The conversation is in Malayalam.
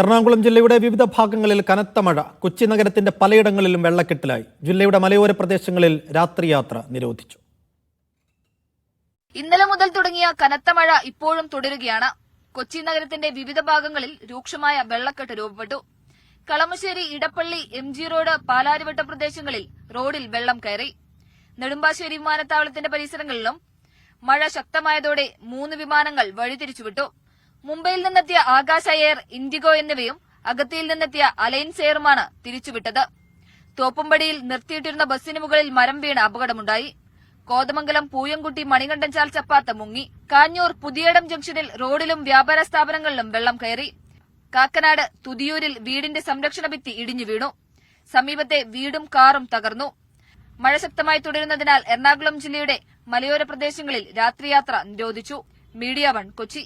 എറണാകുളം ജില്ലയുടെ വിവിധ ഭാഗങ്ങളിൽ കനത്ത മഴ. കൊച്ചി നഗരത്തിന്റെ പലയിടങ്ങളിലും വെള്ളക്കെട്ടിലായി. ജില്ലയുടെ മലയോര പ്രദേശങ്ങളിൽ രാത്രിയാത്ര നിരോധിച്ചു. ഇന്നലെ മുതൽ തുടങ്ങിയ കനത്ത മഴ ഇപ്പോഴും തുടരുകയാണ്. കൊച്ചി നഗരത്തിന്റെ വിവിധ ഭാഗങ്ങളിൽ രൂക്ഷമായ വെള്ളക്കെട്ട് രൂപപ്പെട്ടു. കളമശ്ശേരി, ഇടപ്പള്ളി, MG റോഡ്, പാലാരിവട്ട പ്രദേശങ്ങളിൽ റോഡിൽ വെള്ളം കയറി. നെടുമ്പാശ്ശേരി വിമാനത്താവളത്തിന്റെ പരിസരങ്ങളിലും മഴ ശക്തമായതോടെ 3 വിമാനങ്ങൾ വഴിതിരിച്ചുവിട്ടു. മുംബൈയിൽ നിന്നെത്തിയ ആകാശ് എയർ, ഇൻഡിഗോ എന്നിവയും അഗത്തിയിൽ നിന്നെത്തിയ അലയൻസ് എയറുമാണ് തിരിച്ചുവിട്ടത്. തോപ്പുംപടിയിൽ നിർത്തിയിട്ടിരുന്ന ബസിന് മുകളിൽ മരം വീണ് അപകടമുണ്ടായി. കോതമംഗലം പൂയംകുട്ടി മണികണ്ഠൻചാൽ ചപ്പാത്ത് മുങ്ങി. കാഞ്ഞൂർ പുതിയടം ജംഗ്ഷനിൽ റോഡിലും വ്യാപാര സ്ഥാപനങ്ങളിലും വെള്ളം കയറി. കാക്കനാട് തുതിയൂരിൽ വീടിന്റെ സംരക്ഷണ ഭിത്തി ഇടിഞ്ഞു വീണു. സമീപത്തെ വീടും കാറും തകർന്നു. മഴ ശക്തമായി തുടരുന്നതിനാൽ എറണാകുളം ജില്ലയുടെ മലയോര പ്രദേശങ്ങളിൽ രാത്രിയാത്ര നിരോധിച്ചു. മീഡിയ 1 കൊച്ചി.